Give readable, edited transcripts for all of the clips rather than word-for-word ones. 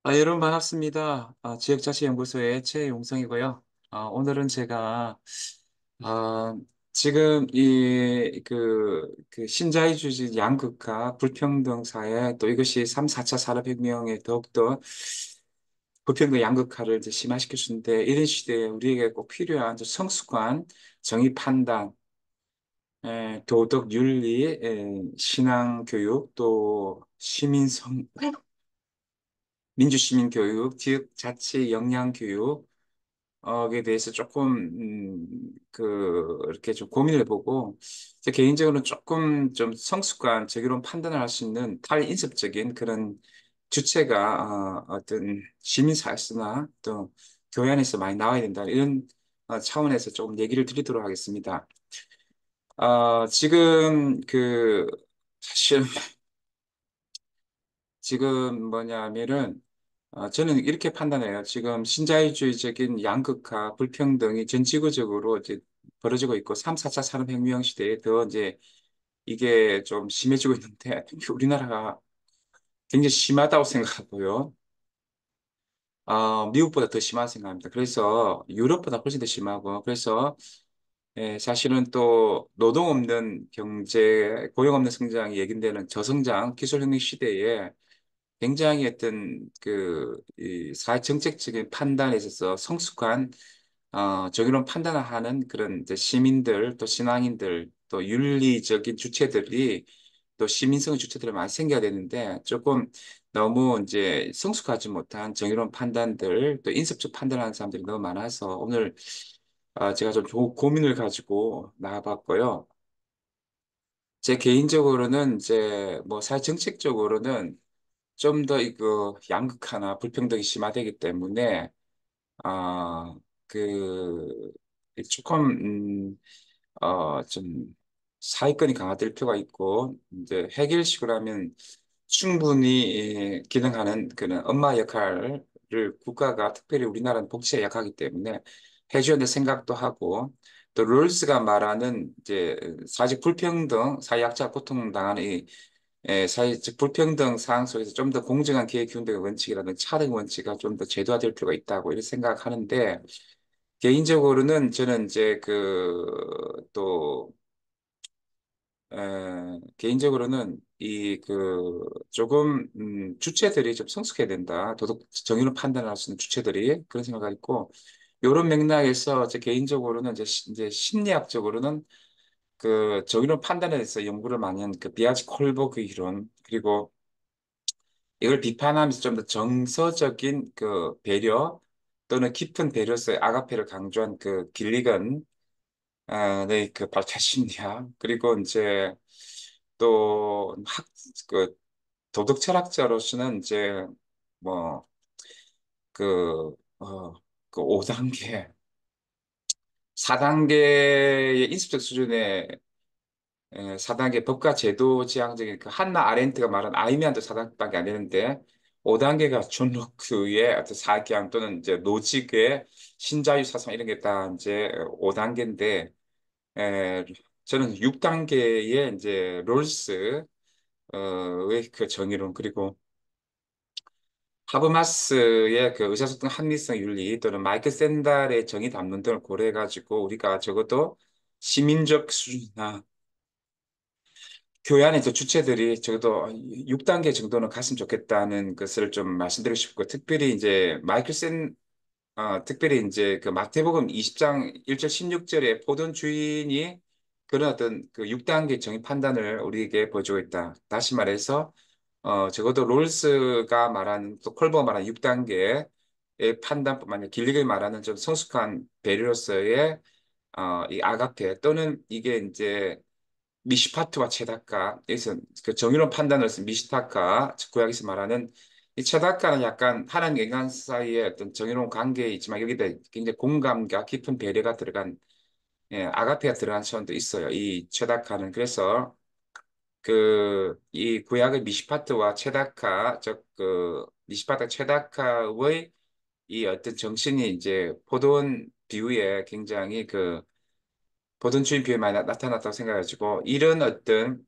여러분 반갑습니다. 지역자치연구소의 최용성이고요. 오늘은 제가 아, 지금 그 신자유주의 양극화, 불평등 사회 또 이것이 3, 4차 산업혁명에 더욱더 불평등 양극화를 이제 심화시킬 수 있는데 이런 시대에 우리에게 꼭 필요한 저 성숙한 정의 판단, 도덕 윤리, 신앙 교육 또 시민성 민주시민 교육, 지역자치 역량 교육, 에 대해서 조금, 이렇게 좀 고민을 해보고, 제 개인적으로는 조금 좀 성숙한 정의로운 판단을 할 수 있는 탈인습적인 그런 주체가, 어떤 시민사회나 또 교회 안에서 많이 나와야 된다. 이런 차원에서 조금 얘기를 드리도록 하겠습니다. 지금 사실 지금 뭐냐면은 저는 이렇게 판단해요. 지금 신자유주의적인 양극화, 불평등이 전 지구적으로 이제 벌어지고 있고 3, 4차 산업혁명 시대에 더 이제 이게 좀 심해지고 있는데 특히 우리나라가 굉장히 심하다고 생각하고요. 미국보다 더 심하다고 생각합니다. 그래서 유럽보다 훨씬 더 심하고 그래서 사실은 또 노동 없는 경제, 고용 없는 성장이 예견되는 저성장 기술혁명 시대에 굉장히 어떤 이 사회 정책적인 판단에 있어서 성숙한 정의로운 판단을 하는 그런 이제 시민들 또 신앙인들 또 윤리적인 주체들이 또 시민성의 주체들이 많이 생겨야 되는데 조금 너무 이제 성숙하지 못한 정의로운 판단들 또 인습적 판단하는 사람들이 너무 많아서 오늘 제가 좀 고민을 가지고 나와봤고요. 제 개인적으로는 이제 뭐 사회 정책적으로는 좀 더 이거 양극화나 불평등이 심화되기 때문에 아, 그 조금 좀 사회권이 강화될 필요가 있고 이제 해결식으로 하면 충분히 기능하는 그런 엄마 역할을 국가가 특별히 우리나라는 복지에 약하기 때문에 해줘야 될 생각도 하고 또 롤스가 말하는 이제 사회적 불평등, 사회약자가 고통당하는 사회적 불평등 상황 속에서 좀 더 공정한 기회 기운의 원칙이라는 차등 원칙이 좀 더 제도화될 필요가 있다고 이렇게 생각하는데 개인적으로는 저는 이제 개인적으로는 조금 주체들이 좀 성숙해야 된다. 도덕 정의로 판단할 수 있는 주체들이 그런 생각을 있고 이런 맥락에서 제 개인적으로는 이제 심리학적으로는 그 정의로운 판단에 대해서 연구를 많이 한 그 비아지 콜버그 이론 그리고 이걸 비판하면서 좀 더 정서적인 그 배려 또는 깊은 배려서의 아가페를 강조한 그 길리건 네, 그 발달 심리학 그리고 이제 또 그 도덕 철학자로서는 이제 뭐 그, 어, 그 5단계, 4단계의 인습적 수준의 4단계 법과 제도 지향적인 그 한나 아렌트가 말한 아이미안도 4단계밖에 안 되는데 5단계가 존 로크의 어떤 사기학 또는 이제 노직의 신자유 사상 이런 게 다 이제 5단계인데 저는 6단계의 이제 롤스 의그 정의론 그리고 하버마스의 그 의사소통 합리성 윤리 또는 마이클 샌달의 정의 담론 등을 고려해가지고 우리가 적어도 시민적 수준이나 교회 안에서 주체들이 적어도 6단계 정도는 갔으면 좋겠다는 것을 좀 말씀드리고 싶고 특별히 이제 그 마태복음 20장 1절 16절에 포도원 주인이 그런 어떤 그 6단계 정의 판단을 우리에게 보여주고 있다. 다시 말해서 적어도 롤스가 말한 또 콜버가 말한 6단계의 판단뿐만 아니라 길리가 말하는 좀 성숙한 배려로서의 이 아가페 또는 이게 이제 미시파트와 체다카 여기서 그 정의로운 판단을 쓴 미시타카 구약에서 말하는 이 체다카는 약간 하나님 인간 사이의 어떤 정의로운 관계에 있지만 여기다 굉장히 공감과 깊은 배려가 들어간 아가페가 들어간 차원도 있어요. 이 체다카는 그래서 이 구약의 미시파트와 체다카 즉 미시파트 체다카의 이 어떤 정신이 이제 포도원 비유에 굉장히 보던 주인 비유에 많이 나타났다고 생각해가지고 이런 어떤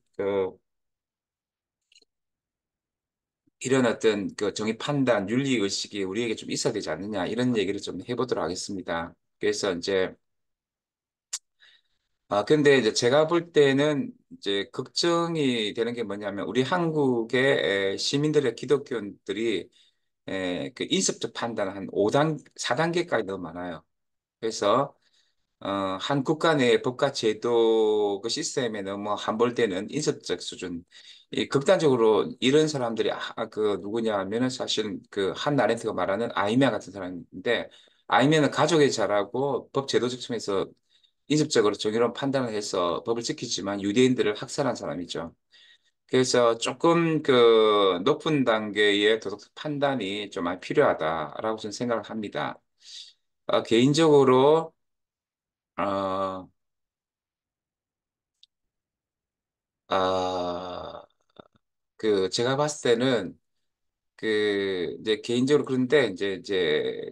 이런 어떤 그 정의 판단, 윤리 의식이 우리에게 좀 있어야 되지 않느냐 이런 얘기를 좀 해보도록 하겠습니다. 그래서 이제 근데 이제 제가 볼 때는 이제 걱정이 되는 게 뭐냐면 우리 한국의 시민들의 기독교인들이 그 인습적 판단 한 5단, 4단계까지 너무 많아요. 그래서 한 국가 내 법과 제도 그 시스템에 너무 함몰되는 인습적 수준. 이 극단적으로 이런 사람들이 그 누구냐 하면은 사실 그 한 아렌트가 말하는 아이메아 같은 사람인데 아이메아는 가족에 잘하고 법 제도적 측면에서 인습적으로 정의로운 판단을 해서 법을 지키지만 유대인들을 학살한 사람이죠. 그래서 조금 그 높은 단계의 도덕 판단이 좀 많이 필요하다라고 저는 생각을 합니다. 개인적으로 어, 아, 그 제가 봤을 때는 그 이제 개인적으로 그런데 이제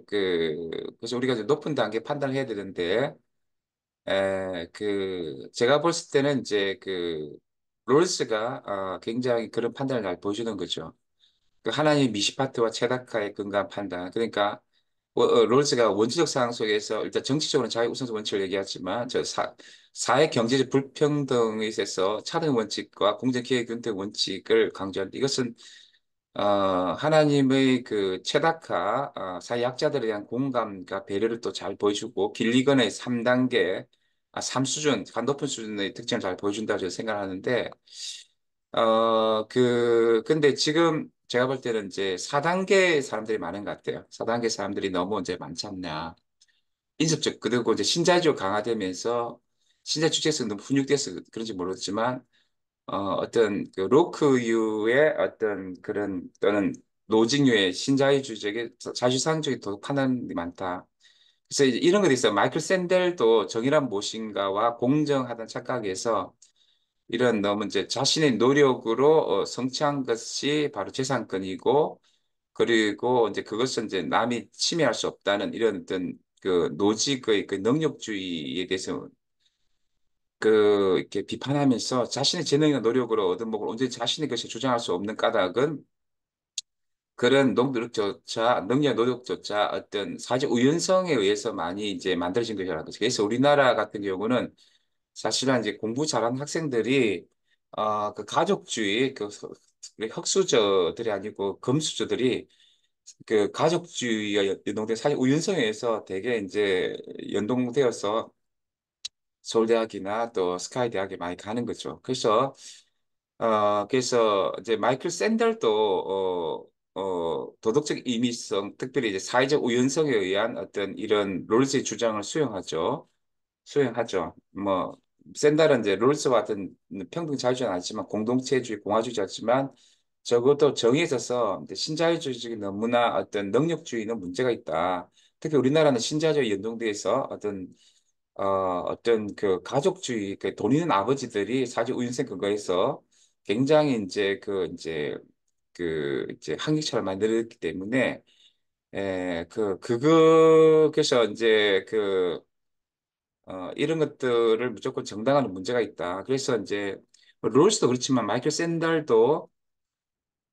그래서 우리가 이제 높은 단계 판단을 해야 되는데 그 제가 봤을 때는 이제 그 롤스가 굉장히 그런 판단을 잘 보여주는 거죠. 그 하나님 미시파트와 체다카의 근거한 판단. 그러니까 롤스가 원칙적 상황 속에서 일단 정치적으로는 자유우선적 원칙을 얘기하지만 사회 경제적 불평등에 있어서 차등 원칙과 공정기회 균등 원칙을 강조한다. 이것은 하나님의 그 최다카 사회 약자들에 대한 공감과 배려를 또 잘 보여주고 길리건의 3단계 3수준 간 높은 수준의 특징을 잘 보여준다고 저는 생각하는데 근데 지금 제가 볼 때는 이제 4단계 사람들이 많은 것 같아요. 4단계 사람들이 너무 이제 많지 않나. 인습적, 그리고 이제 신자유주의가 강화되면서 신자 주체성이 너무 훈육돼서 그런지 모르겠지만, 어떤 그 로크유의 어떤 그런 또는 노직류의 신자유주의적인 자주상적인 도덕 판단이 많다. 그래서 이제 이런 것도 있어요. 마이클 샌델도 정의란 무엇인가와 공정하다는 착각에서 이런 너무 이제 자신의 노력으로 성취한 것이 바로 재산권이고 그리고 이제 그것은 이제 남이 침해할 수 없다는 이런 어떤 그 노직의 그 능력주의에 대해서 그 이렇게 비판하면서 자신의 재능이나 노력으로 얻은 목을 언제 자신의 것이 주장할 수 없는 까닭은 그런 노력조차 능력 노력조차 어떤 사회적 우연성에 의해서 많이 이제 만들어진 것이라는 거죠. 그래서 우리나라 같은 경우는 사실은 이제 공부 잘하는 학생들이 그 가족주의 그 흑수저들이 아니고 금수저들이 그 가족주의가 연동된 사실 우연성에 의해서 되게 이제 연동되어서 서울대학이나 또 스카이대학에 많이 가는 거죠. 그래서 이제 마이클 샌델도 도덕적 임의성, 특별히 이제 사회적 우연성에 의한 어떤 이런 롤스의 주장을 수행하죠. 뭐 샌달은 이제 롤스와 같은 평등 자유주의는 아니지만 공동체주의, 공화주의자지만 적어도 정의에 있어서 이제 신자유주의적인 너무나 어떤 능력주의는 문제가 있다. 특히 우리나라는 신자유주의 연동돼서 어떤 그 가족주의, 그 돈 있는 아버지들이 사실 우윤생 근거에서 굉장히 이제 한국처럼 만들었기 때문에 그래서 이제 이런 것들을 무조건 정당화하는 문제가 있다. 그래서 이제 롤스도 그렇지만 마이클 샌달도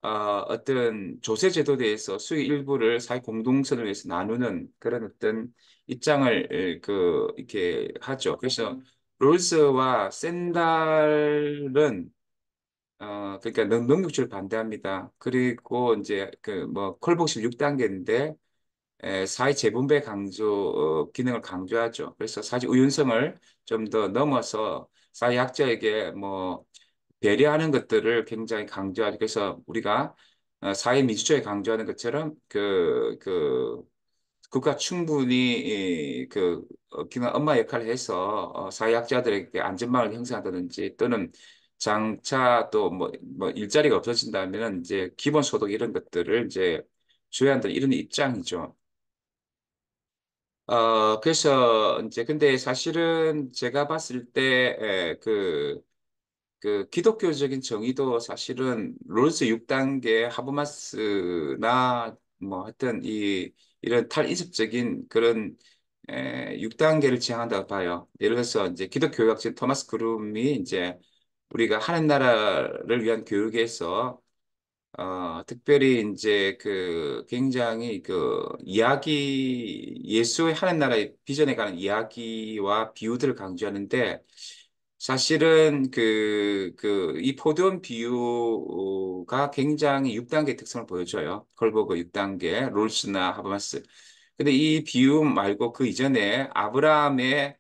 어떤 조세 제도에 대해서 수익 일부를 사회 공동선을 위해서 나누는 그런 어떤 입장을 이렇게 하죠. 그래서 롤스와 샌달은 그러니까 능력주를 반대합니다. 그리고 이제 그 뭐 콜복심 6단계인데 사회 재분배 강조 기능을 강조하죠. 그래서 사회 우윤성을 좀 더 넘어서 사회 약자에게 뭐 배려하는 것들을 굉장히 강조하죠. 그래서 우리가 사회 민주주의 강조하는 것처럼 국가 충분히 기능 엄마 역할을 해서 사회 약자들에게 안전망을 형성한다든지 또는 장차 또 뭐 일자리가 없어진다면 이제 기본소득 이런 것들을 이제 줘야 한다 이런 입장이죠. 그래서 이제 근데 사실은 제가 봤을 때 그 기독교적인 정의도 사실은 롤스 6단계 하버마스나 뭐 하여튼 이런 탈인습적인 그런 6단계를 지향한다고 봐요. 예를 들어서 이제 기독교학자 토마스 그룸이 이제 우리가 하는 나라를 위한 교육에서 특별히 이제 그 굉장히 그 이야기, 예수의 하는 나라의 비전에 관한 이야기와 비유들을 강조하는데 사실은 이 포도원 비유가 굉장히 6단계 특성을 보여줘요. 콜버그 6단계, 롤스나 하버마스. 근데 이 비유 말고 그 이전에 아브라함의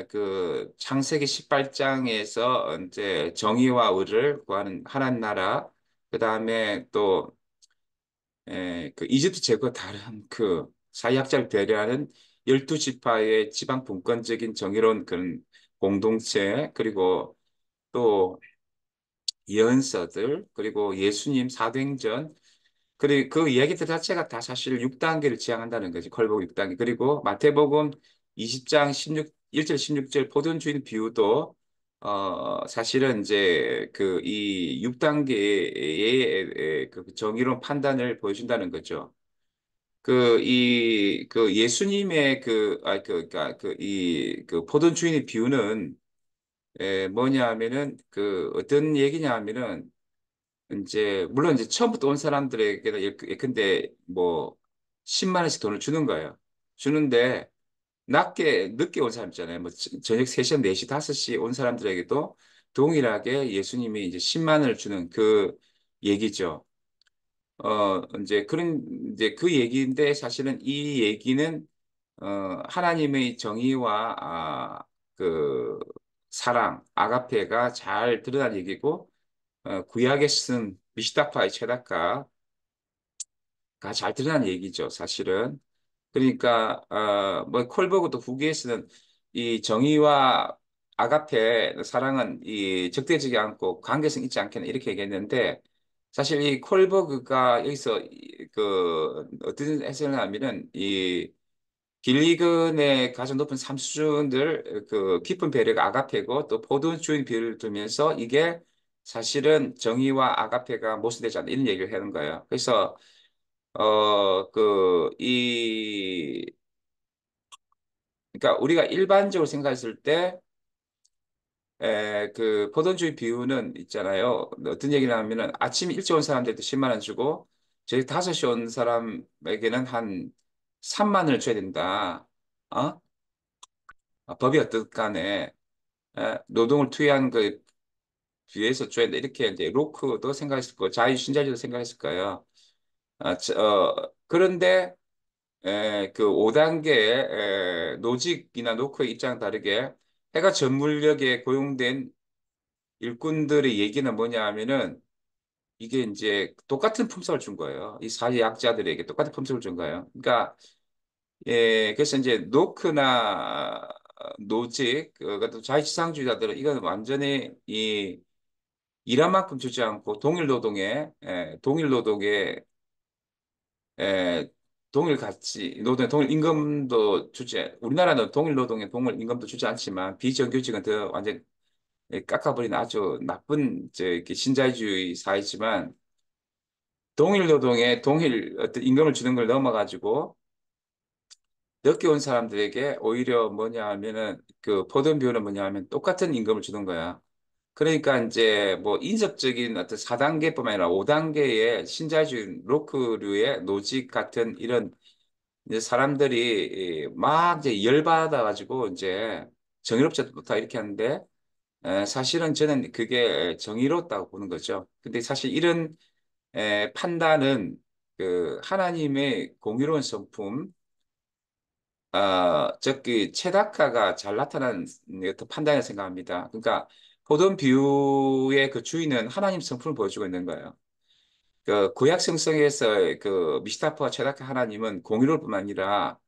그 창세기 18장에서 이제 정의와 의를 구하는 하나님 나라, 그 다음에 또 그 이집트 제국과 다른 그 사회학자를 배려하는 12지파의 지방 분권적인 정의로운 그런 공동체, 그리고 또 예언서들, 그리고 예수님 사도행전, 그리고 그 이야기들 자체가 다 사실 6단계를 지향한다는 거지. 콜복 6단계. 그리고 마태복음 20장 1절 16절 포도원 주인 비유도 사실은 이제 그 이 6단계의 그 정의로운 판단을 보여준다는 거죠. 그 예수님의 그러니까 그 포도원 주인의 비유는 뭐냐 하면은 그 어떤 얘기냐 하면은 이제 물론 이제 처음부터 온 사람들에게는 근데 뭐 10만 원씩 돈을 주는 거예요. 주는데 늦게 온 사람 있잖아요. 뭐 저녁 3시, 4시, 5시 온 사람들에게도 동일하게 예수님이 이제 10만 원을 주는 그 얘기죠. 이제 그 얘기인데 사실은 이 얘기는 하나님의 정의와 그 사랑, 아가페가 잘 드러난 얘기고 구약에 쓴 미시다파의 최다가가 잘 드러난 얘기죠, 사실은. 그러니까 뭐 콜버그도 후기에서는 이 정의와 아가페 사랑은 이 적대적이 않고 관계성 있지 않겠나 이렇게 얘기했는데 사실 이 콜버그가 여기서 그 어떤 해석을 하면은 이 빌리근의 가장 높은 삶 수준들 그 깊은 배려가 아가페고 또 포도원 주인 비유를 두면서 이게 사실은 정의와 아가페가 모순되지 않는 이런 얘기를 하는 거예요. 그래서 그러니까 우리가 일반적으로 생각했을 때 그 포도주의 비유는 있잖아요. 어떤 얘기를 하면은 아침 일찍 온 사람들한테 10만 원 주고 저희 5시 온 사람에게는 한 3만 원을 줘야 된다. 어? 법이 어떻 간에 노동을 투여한 그 비해서 줘야 된다. 이렇게 이제 로크도 생각했을 거고 자유신자유도 생각했을 거예요. 그런데 그 5단계 노직이나 노크의 입장 다르게 해가 전문력에 고용된 일꾼들의 얘기는 뭐냐 하면은 이게 이제 똑같은 품삯을 준 거예요. 이 사회 약자들에게 똑같은 품삯을 준 거예요. 그러니까 그래서 이제 노크나 노직 같은 자유지상주의자들은 이건 완전히 이 일한 만큼 주지 않고 동일 노동에 에, 동일 가치, 동일 임금도 우리나라는 동일 노동에 동일 임금도 주지 않지만 비정규직은 더 완전 깎아버리는 아주 나쁜 이렇게 신자유주의 사회지만 동일 노동에 동일 어떤 임금을 주는 걸 넘어가지고 늦게 온 사람들에게 오히려 뭐냐 하면은 그 포던 비율은 뭐냐 하면 똑같은 임금을 주는 거야. 그러니까 이제 뭐 인접적인 어떤 4단계뿐만 아니라 5단계의 신자유주의 로크류의 노직 같은 이런 이제 사람들이 막 이제 열받아가지고 이제 정의롭지 못하다 이렇게 하는데 사실은 저는 그게 정의롭다고 보는 거죠. 근데 사실 이런 판단은 그 하나님의 공의로운 성품, 즉 그 체다카가 잘 나타나는 어떤 판단을 생각합니다. 그러니까 포도원 비유의 그 주인은 하나님 성품을 보여주고 있는 거예요. 그 구약 성성에서 그 미시타프와 체다카 하나님은 공의로울 뿐만 아니라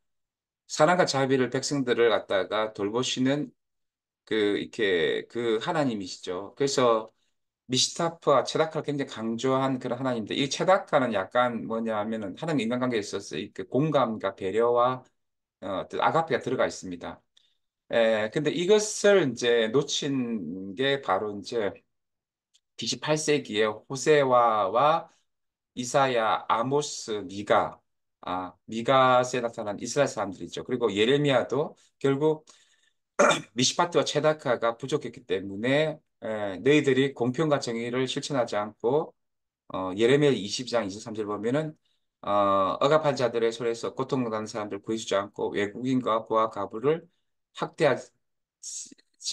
사랑과 자비를 백성들을 갖다가 돌보시는 그 이렇게 그 하나님이시죠. 그래서 미시타프와 체다카를 굉장히 강조한 그런 하나님인데 이 체다카는 약간 뭐냐 하면은 하나님 인간관계에 있어서 그 공감과 배려와 어떤 아가페가 들어가 있습니다. 근데 이것을 이제 놓친 게 바로 이제 BC 8세기에 호세와와 이사야, 아모스, 미가세 나타난 이스라엘 사람들이죠. 그리고 예레미야도 결국 미시파트와 체다카가 부족했기 때문에 너희들이 공평과 정의를 실천하지 않고 예레미야 20장 23절 보면은 억압한 자들의 손에서 고통당하는 사람들 구해주지 않고 외국인과 고아 가부를 학대하지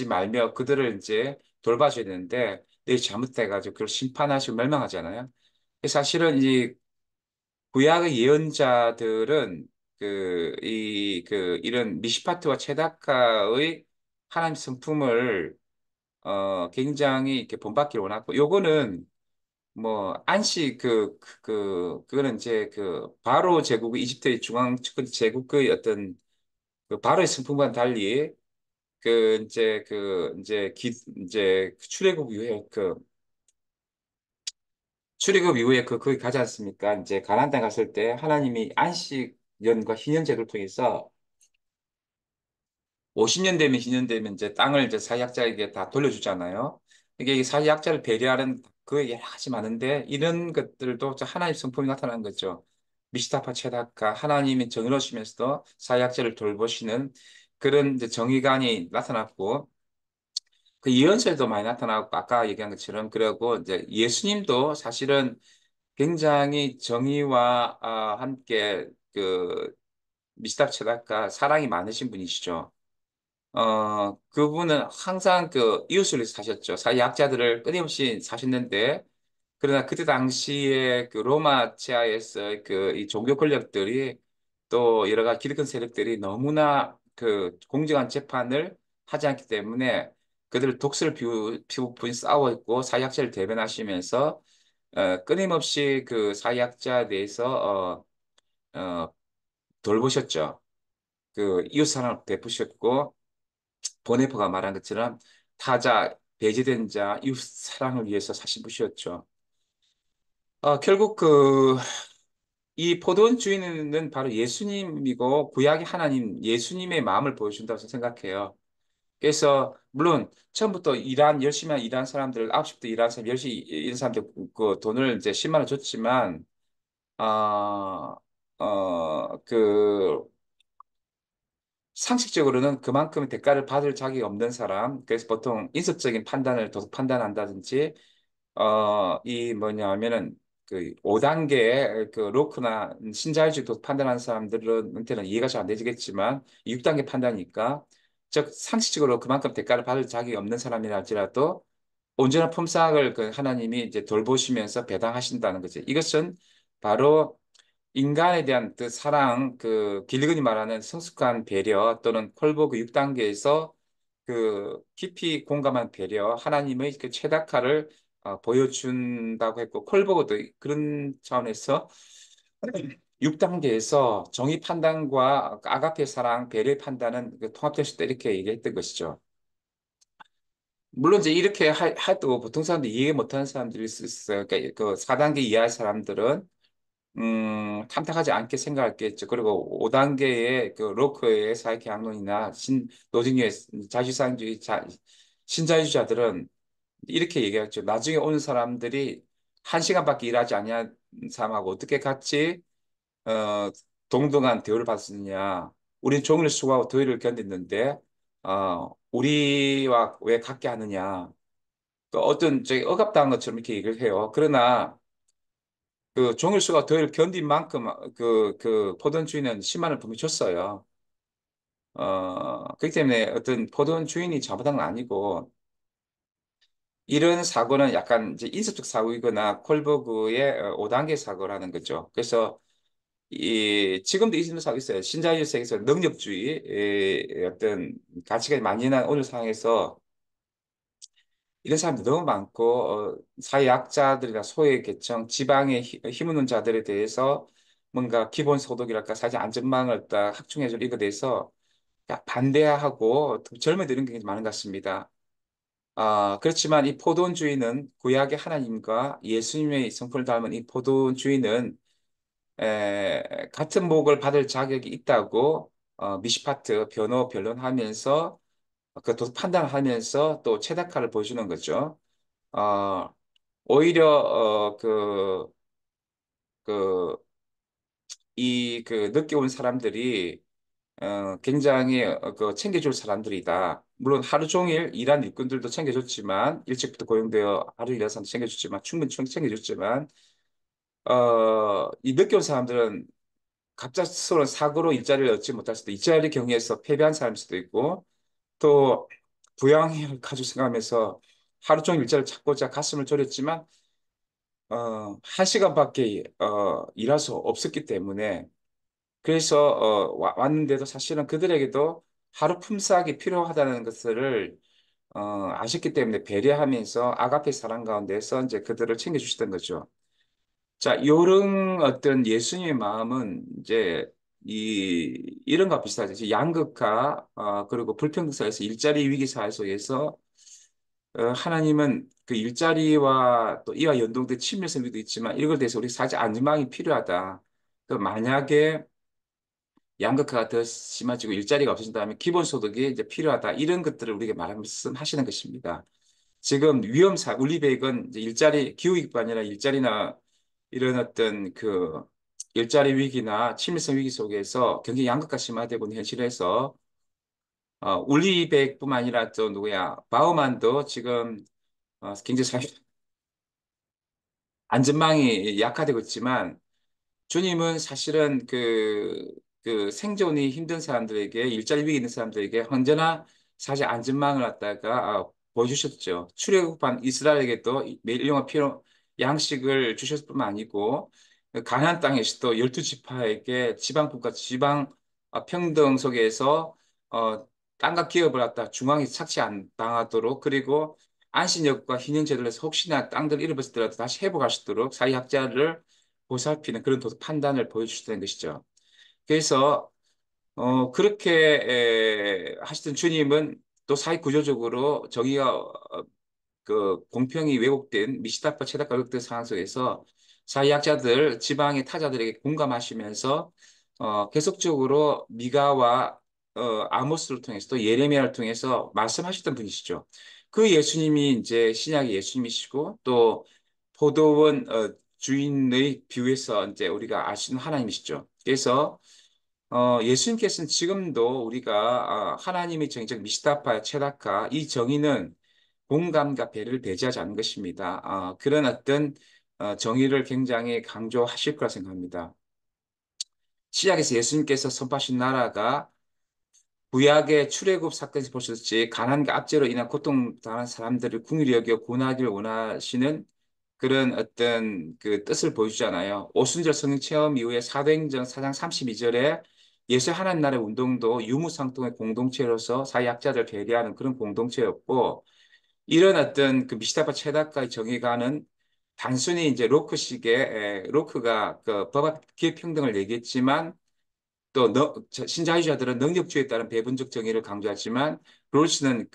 말며 그들을 이제 돌봐줘야 되는데 내 잘못돼가지고 그걸 심판하시고 멸망하잖아요. 사실은 이 구약의 예언자들은 이런 미시파트와 체다카의 하나님 성품을 굉장히 이렇게 본받기를 원하고 요거는 뭐 안식 그거는 이제 그 바로 제국의 이집트의 중앙 집권 제국의 어떤 그 바로의 성품과는 달리 이제 출애굽 이후에 거기 가지 않습니까? 이제 가나안 땅 갔을 때 하나님이 안식년과 희년제를 통해서 50년 되면 2년 되면 이제 땅을 이제 사회학자에게 다 돌려주잖아요. 이게 이 사회학자를 배려하는 그 여러 가지 많은데 이런 것들도 하나님 성품이 나타나는 거죠. 미시타파 체다카 하나님이 정의로우시면서도 사회학자를 돌보시는 그런 이제 정의감이 나타났고 그 예언서에도 많이 나타나고 아까 얘기한 것처럼 그리고 이제 예수님도 사실은 굉장히 정의와 함께 그 미시타 체다카 사랑이 많으신 분이시죠. 그분은 항상 그 이웃을 위해서 사셨죠. 사회학자들을 끊임없이 사셨는데, 그러나 그때 당시에 그 로마 치하에서 그 이 종교 권력들이 또 여러 가지 기득권 세력들이 너무나 그 공정한 재판을 하지 않기 때문에 그들을 독수를 피우고 싸워있고 사회학자를 대변하시면서 끊임없이 그 사회학자에 대해서 돌보셨죠. 그 이웃 사랑을 베푸셨고 보네포가 말한 것처럼 타자, 배제된 자, 이웃 사랑을 위해서 사신 분이었죠. 결국 이 포도원 주인은 바로 예수님이고 구약의 하나님, 예수님의 마음을 보여준다고 생각해요. 그래서 물론 처음부터 열심히 일한 사람들, 9시부터 일한 사람, 10시 일한 사람들 그 돈을 이제 10만 원 줬지만, 어, 그 상식적으로는 그만큼 대가를 받을 자격이 없는 사람, 그래서 보통 인습적인 판단을 도덕 판단한다든지, 이 뭐냐 하면은 그 5단계 그 로크나 신자유주의 도덕 판단하는 사람들은 이해가 잘 안 되겠지만 6단계 판단이니까, 즉 상식적으로 그만큼 대가를 받을 자격이 없는 사람이라 할지라도 온전한 품삯을 그 하나님이 이제 돌보시면서 배당하신다는 거죠. 이것은 바로 인간에 대한 그 사랑, 그 길리건이 말하는 성숙한 배려 또는 콜버그 6단계에서 그 깊이 공감한 배려, 하나님의 그 최다카를 보여준다고 했고, 콜버그도 그런 차원에서 6단계에서 정의 판단과 아가페 사랑, 배려의 판단은 그 통합될 수 있다 이렇게 얘기했던 것이죠. 물론 이제 이렇게 해도 보통 사람들이 이해 못하는 사람들이 있어요. 그러니까 그 4단계 이하의 사람들은 탐탁하지 않게 생각했겠죠. 그리고 5단계의 그 로크의 사회계약론이나 노진의 자주상주의 신자유주자들은 이렇게 얘기했죠. 나중에 온 사람들이 1시간밖에 일하지 아니한 사람하고 어떻게 같이 어, 동등한 대우를 받았느냐. 우린 종일 수고하고 더위를 견뎠는데 우리와 왜 같게 하느냐. 그 어떤 저기 억압당한 것처럼 이렇게 얘기를 해요. 그러나 그 종일수가 더위를 견딘 만큼 그 포던 주인은 10만 원을 분명히 줬어요. 그렇기 때문에 어떤 포던 주인이 잘못한 건 아니고 이런 사고는 약간 이제 인습적 사고이거나 콜버그의 5단계 사고라는 거죠. 그래서 지금도 이런 사고 있어요. 신자유주의 세계에서 능력주의 어떤 가치가 만연한 오늘 상황에서 이런 사람들이 너무 많고 사회약자들이나 소외계층, 지방에 힘없는 자들에 대해서 뭔가 기본소득이랄까 사회 안전망을 딱 확충해줄 이거 대해서 반대하고 젊은이들은 굉장히 많은 것 같습니다. 그렇지만 이 포돈주의는 구약의 하나님과 예수님의 성품을 닮은 이 포돈주의는 같은 목을 받을 자격이 있다고 미시파트 변론하면서 그 판단하면서 또 최다카를 보여주는 거죠. 어, 오히려 그 늦게 온 사람들이 굉장히 그 챙겨줄 사람들이다. 물론 하루 종일 일한 일꾼들도 챙겨줬지만 일찍부터 고용되어 하루 일하는 사람도 챙겨줬지만 충분히 챙겨줬지만 이 늦게 온 사람들은 갑작스러운 사고로 일자리를 얻지 못할 수도 일자리 경위에서 패배한 사람일 수도 있고 또 부양을 가지고 생각하면서 하루 종일 일자리를 찾고자 가슴을 졸였지만 한 시간밖에 일할 수 없었기 때문에 그래서 왔는데도 사실은 그들에게도 하루 품삯이 필요하다는 것을 아셨기 때문에 배려하면서 아가페 사랑 가운데서 이제 그들을 챙겨주시던 거죠. 자, 요런 어떤 예수님의 마음은 이제 이런 거 비슷하죠. 이제 양극화, 그리고 불평등 사회에서 일자리 위기 사회 속에서 하나님은 그 일자리와 또 이와 연동된 친밀성 위도 있지만 이걸 대해서 우리 사실 안전망이 필요하다. 그 만약에 양극화가 더 심해지고 일자리가 없어진다면 기본소득이 이제 필요하다. 이런 것들을 우리에게 말씀하시는 것입니다. 지금 우리 백은 이제 일자리, 기후위기뿐 아니라 일자리나 이런 어떤 그 일자리 위기나 친밀성 위기 속에서 경제 양극화 심화되고 있는 현실에서 울리백뿐만 아니라 또 누구야 바우만도 지금 경제 사 안전망이 약화되고 있지만 주님은 사실은 그 생존이 힘든 사람들에게 일자리 위기 있는 사람들에게 언제나 사실 안전망을 갖다가 보여주셨죠. 출애굽한 이스라엘에게도 매일 일용할 필요 양식을 주셨을 뿐만 아니고 가나안 땅에서도 열두 지파에게 지방분과 지방 평등 속에서 땅과 기업을 갖다 중앙에 착취 안 당하도록 그리고 안신여국과 희년제도를 해서 혹시나 땅들 잃어버렸더라도 다시 회복할 수 있도록 사회학자를 보살피는 그런 도덕 판단을 보여주시는 것이죠. 그래서 그렇게 하시던 주님은 또 사회 구조적으로 정의가 그 공평이 왜곡된 미시다파 체다가 왜곡된 상황 속에서 사회학자들 지방의 타자들에게 공감하시면서 계속적으로 미가와 아모스를 통해서 또 예레미야를 통해서 말씀하셨던 분이시죠. 그 예수님이 이제 신약의 예수님이시고 또 포도원 주인의 비유에서 이제 우리가 알 수 있는 하나님이시죠. 그래서 예수님께서는 지금도 우리가 하나님의 정의적 미시다파 체다카 이 정의는 공감과 배려를 배제하지 않는 것입니다. 그런 어떤 정의를 굉장히 강조하실 거라 생각합니다. 시작에서 예수님께서 선포하신 나라가 구약의 출애굽 사건에서 보셨듯이 가난과 압제로 인한 고통당한 사람들을 긍휼히 여겨 구원하기를 원하시는 그런 어떤 그 뜻을 보여주잖아요. 오순절 성령 체험 이후에 사도행전 4장 32절에 예수 하나님 나라의 운동도 유무상통의 공동체로서 사회학자들 배려하는 그런 공동체였고 이런 어떤 그 미시다파 최다가의 정의가는 단순히 이제 로크가 그 법학 기회평등을 얘기했지만 또 신자유주의자들은 능력주의에 따른 배분적 정의를 강조하지만 롤스는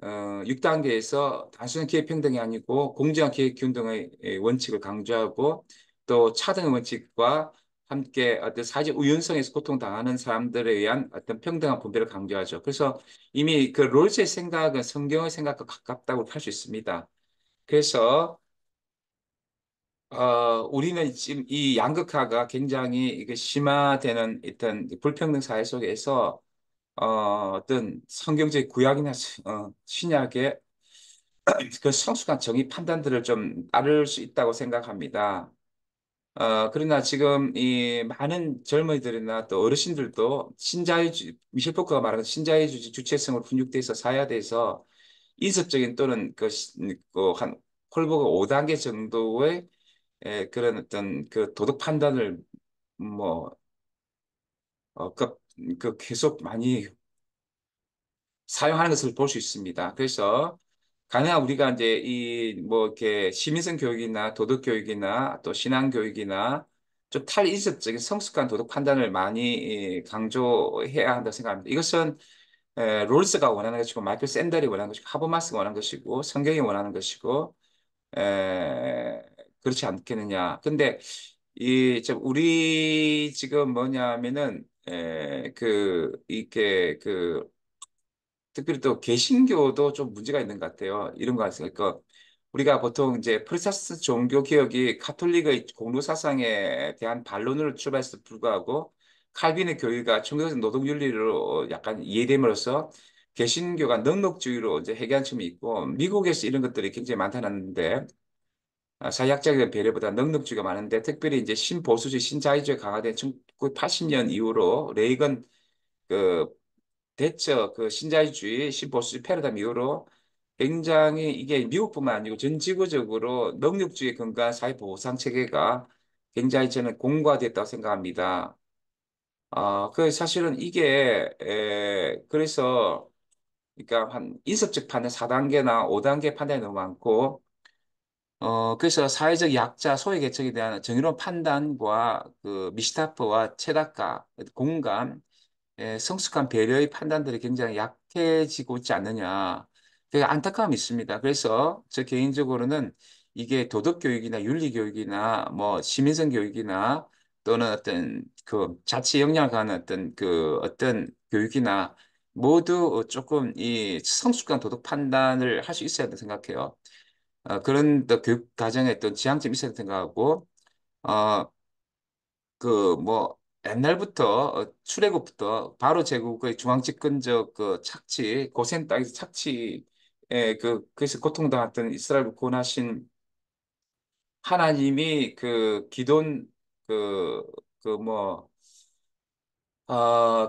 6단계에서 단순한 기회평등이 아니고 공정한 기회균등의 원칙을 강조하고 또 차등의 원칙과 함께 어떤 사회적 우연성에서 고통당하는 사람들에 의한 어떤 평등한 분배를 강조하죠. 그래서 이미 그 롤스의 생각은 성경의 생각과 가깝다고 할 수 있습니다. 그래서 우리는 지금 이 양극화가 굉장히 이게 심화되는 어떤 불평등 사회 속에서 어떤 성경적 구약이나 신약의 그 성숙한 정의 판단들을 좀 따를 수 있다고 생각합니다. 그러나 지금 이 많은 젊은이들이나 또 어르신들도 미셸 포커가 말하는 신자유주의 주체성을 훈육돼서 사야돼서 인습적인 또는 한 홀보가 5단계 정도의 그런 어떤 그 도덕 판단을 뭐, 계속 많이 사용하는 것을 볼 수 있습니다. 그래서 가능한 우리가 이제 이 뭐 이렇게 시민성 교육이나 도덕 교육이나 또 신앙 교육이나 좀 탈인습적인 성숙한 도덕 판단을 많이 강조해야 한다고 생각합니다. 이것은 롤스가 원하는 것이고 마이클 샌델이 원하는 것이고 하버마스가 원하는 것이고 성경이 원하는 것이고 에, 그렇지 않겠느냐. 근데 우리 지금 뭐냐면은 이게 특별히 또 개신교도 좀 문제가 있는 것 같아요. 이런 거 같아요. 그러니까 우리가 보통 이제 프로테스탄트 종교 개혁이 카톨릭의 공로 사상에 대한 반론으로 출발해서 불구하고 칼빈의 교리가 천주교적 노동윤리로 약간 이해됨으로써 개신교가 넉넉주의로 이제 회귀한 측면이 있고 미국에서 이런 것들이 굉장히 많다는데 사회학적인 배려보다 넉넉주의가 많은데 특별히 이제 신보수주의, 신자유주의 강화된 1980년 이후로 레이건 그 대처 그 신자유주의, 신보수주의 패러다임 이후로 굉장히 이게 미국뿐만 아니고 전 지구적으로 능력주의에 근거한 사회보상 체계가 굉장히 저는 공고화됐다고 생각합니다. 그 사실은 이게 그래서 그러니까 한 인습적 판단 4단계나 5단계 판단이 너무 많고 그래서 사회적 약자, 소외계층에 대한 정의로운 판단과 그 미시타프와 체다카, 공감, 성숙한 배려의 판단들이 굉장히 약해지고 있지 않느냐. 되게 안타까움이 있습니다. 그래서 저 개인적으로는 이게 도덕교육이나 윤리교육이나 뭐 시민성 교육이나 또는 어떤 그 자치 역량을 가는 어떤 교육이나 모두 조금 이 성숙한 도덕 판단을 할 수 있어야 된다고 생각해요. 그런 또 교육 과정에 어떤 지향점이 있어야 된다고 생각하고, 어, 뭐 옛날부터 출애굽부터 바로 제국의 중앙 집권적 그 착취 고센 땅에서 착취에 그래서 고통당했던 이스라엘을 구원하신 하나님이 그 기돈 그그뭐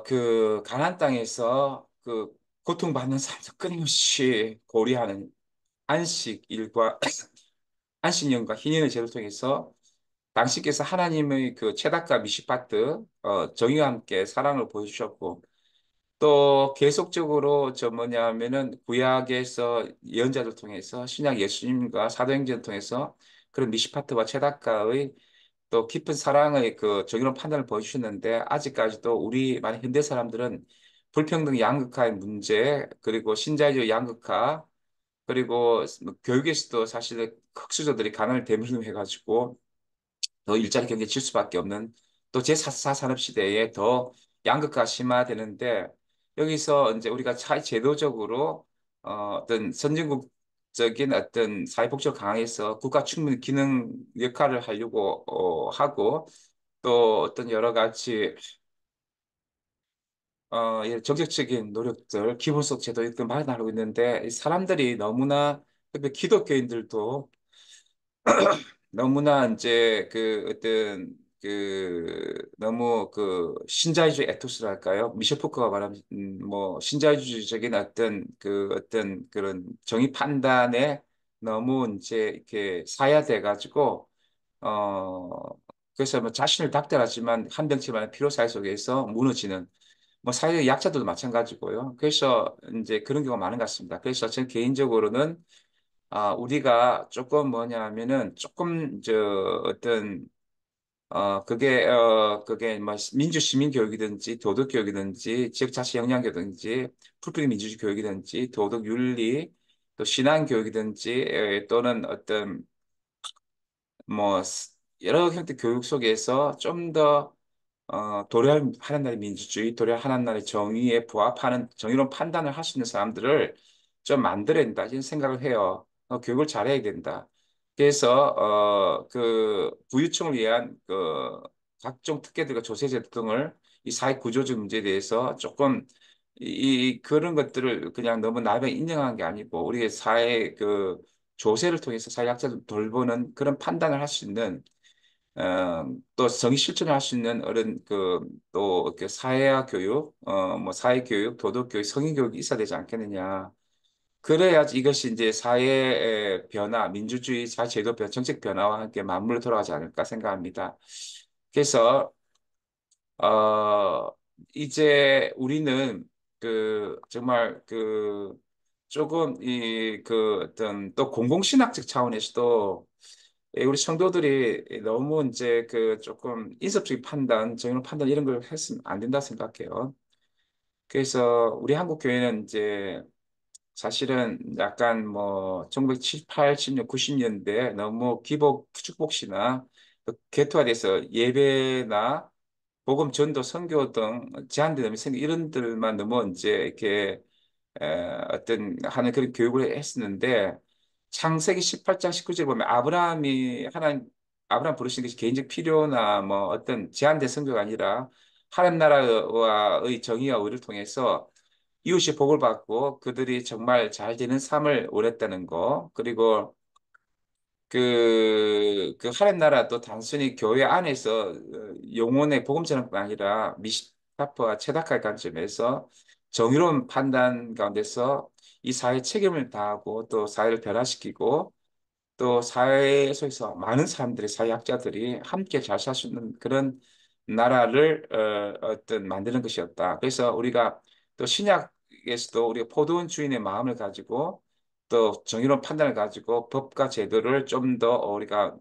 그 가나안 땅에서 그 고통받는 사람들 끊임없이 고리하는 안식 일과 안식년과 희년의 제를 통해서 당신께서 하나님의 그 체닥과 미시파트 정의와 함께 사랑을 보여주셨고 또 계속적으로 저 뭐냐면은 구약에서 예언자들 통해서 신약 예수님과 사도행전을 통해서 그런 미시파트와 체닥가의 또 깊은 사랑의 그 정의로운 판단을 보여주셨는데 아직까지도 우리 많은 현대 사람들은 불평등 양극화의 문제 그리고 신자유주의 양극화 그리고 뭐 교육에서도 사실 흑수저들이 가난을 대물림해가지고 더 일자리 경쟁 질 수밖에 없는 또 제4차 산업시대에 더 양극화가 심화되는데 여기서 이제 우리가 제도적으로 어떤 선진국적인 어떤 사회복지를 강화해서 국가 충분히 기능 역할을 하려고 하고 또 어떤 여러 가지 정책적인 노력들 기본소득 제도 이렇게 마련하고 있는데 이 사람들이 너무나 특히 기독교인들도 너무나 이제 그 어떤 그 너무 그 신자유주의 에토스랄까요? 미셸 포커가 말하는 뭐 신자유주의적인 어떤 그런 정의 판단에 너무 이제 이렇게 사야돼 가지고 어 그래서 뭐 자신을 닥달하지만 한 덩치만의 피로사회 속에서 무너지는 뭐 사회의 약자들도 마찬가지고요. 그래서 이제 그런 경우가 많은 것 같습니다. 그래서 저는 개인적으로는 우리가 조금 뭐냐면은 조금 그게 뭐 민주 시민 교육이든지 도덕 교육이든지 지역 자치 역량 교육이든지 풀뿌리 민주주의 교육이든지 도덕 윤리 또 신앙 교육이든지 또는 어떤 뭐 여러 형태 교육 속에서 좀 더 도래할 하나님의 민주주의, 도래할 하나님의 정의에 부합하는 정의로운 판단을 할 수 있는 사람들을 좀 만들어야 된다 이런 생각을 해요. 교육을 잘해야 된다. 그래서 그 부유층을 위한 그 각종 특혜들과 조세제 등을 이 사회 구조적 문제에 대해서 조금 그런 것들을 그냥 너무 나이에 인정한 게 아니고 우리의 사회 그 조세를 통해서 사회학자들 돌보는 그런 판단을 할 수 있는 또 정의 실천을 할 수 있는 어른 그또 사회화 교육, 뭐 사회 교육, 도덕 교육, 성인 교육이 있어야 되지 않겠느냐. 그래야지 이것이 이제 사회의 변화, 민주주의 사회제도 변화, 정책 변화와 함께 맞물려 돌아가지 않을까 생각합니다. 그래서 이제 우리는 정말 조금 어떤 또 공공신학적 차원에서도 우리 성도들이 너무 이제 조금 인습적인 판단, 정의로운 판단 이런 걸 했으면 안 된다 생각해요. 그래서 우리 한국 교회는 이제 사실은 약간 뭐 1970, 80년, 90년대 너무 기복 축복시나 또 개토화돼서 예배나 복음 전도 선교 등 제한되는 선교 이런 들만 너무 이제 이렇게 어떤 하는 그런 교육을 했었는데 창세기 18장 19절 보면 아브라함 부르신 것이 개인적 필요나 뭐 어떤 제한된 선교가 아니라 하나님 나라와의 정의와 의를 통해서 이웃이 복을 받고 그들이 정말 잘 되는 삶을 원했다는 거. 그리고 그 하나님 나라도 단순히 교회 안에서 영혼의 복음전환뿐 아니라 미시타프와 체다카의 관점에서 정의로운 판단 가운데서 이 사회 책임을 다하고 또 사회를 변화시키고 또 사회 속에서 많은 사람들이 사회학자들이 함께 잘 살 수 있는 그런 나라를 어떤 만드는 것이었다. 그래서 우리가 또 신약에서도 우리가 포도원 주인의 마음을 가지고 또 정의로운 판단을 가지고 법과 제도를 좀 더 우리가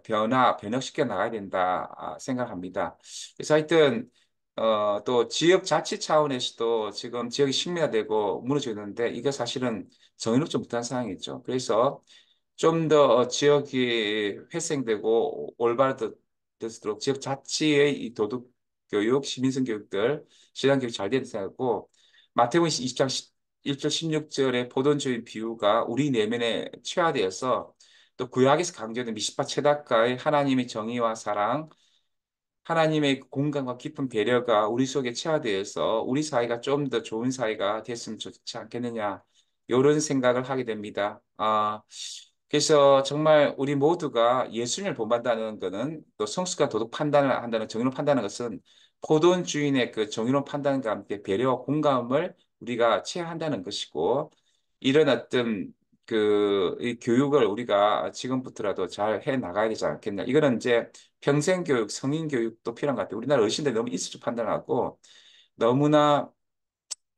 변혁시켜 나가야 된다 생각합니다. 그래서 하여튼 또 지역 자치 차원에서도 지금 지역이 식민화되고 무너지고 있는데 이게 사실은 정의롭지 못한 상황이죠. 그래서 좀 더 지역이 회생되고 올바르도록 지역 자치의 이 도덕 교육, 시민성 교육들, 신앙 교육 잘 되는 생각고 마태복음 20장 1절 16절의 포도주의 비유가 우리 내면에 체화되어서 또 구약에서 강조된 미시파 체다가의 하나님의 정의와 사랑, 하나님의 공간과 깊은 배려가 우리 속에 체화되어서 우리 사회가 좀 더 좋은 사회가 됐으면 좋지 않겠느냐, 이런 생각을 하게 됩니다. 그래서 정말 우리 모두가 예수님을 본받는다는 것은 또 성숙한 도덕 판단을 한다는 정의로운 판단하는 것은 포도원 주인의 그 정의로운 판단과 함께 배려와 공감을 우리가 취한다는 것이고 이런 어떤 이 교육을 우리가 지금부터라도 잘 해 나가야 되지 않겠나. 이거는 이제 평생 교육, 성인 교육도 필요한 것 같아요. 우리나라 어르신들이 너무 이수적 판단하고 너무나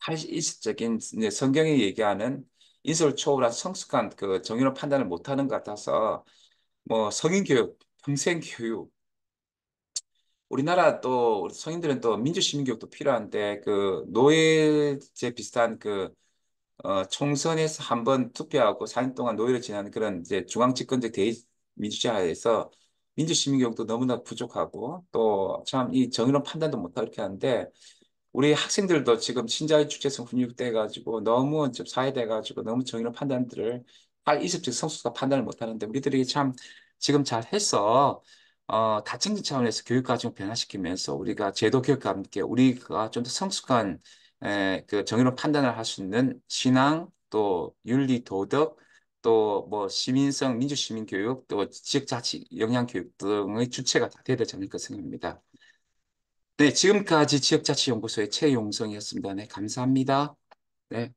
할시적인 이제 성경이 얘기하는 인성을 초월한 성숙한 그 정의로운 판단을 못하는 것 같아서 뭐 성인 교육, 평생 교육, 우리나라 또 성인들은 또 민주 시민 교육도 필요한데 그 노예제 비슷한 총선에서 한 번 투표하고 4년 동안 노예를 지내는 그런 이제 중앙집권적 대민주주의하에서 민주시민교육도 너무나 부족하고 또 참 이 정의로운 판단도 못하고 이렇게 하는데 우리 학생들도 지금 신자유 주체성 훈육돼 가지고 너무 좀 사회돼 가지고 너무 정의로운 판단들을 할 이습적 성숙한 판단을 못하는데 우리들이 참 지금 잘 해서 다층적 차원에서 교육 과정을 변화시키면서 우리가 제도 교육과 함께 우리가 좀 더 성숙한 그 정의로운 판단을 할 수 있는 신앙 또 윤리 도덕 또 뭐 시민성 민주시민 교육 또 지역자치 영향 교육 등의 주체가 다 돼야 되지 않을까 생각합니다. 네, 지금까지 지역자치연구소의 최용성이었습니다. 네, 감사합니다. 네.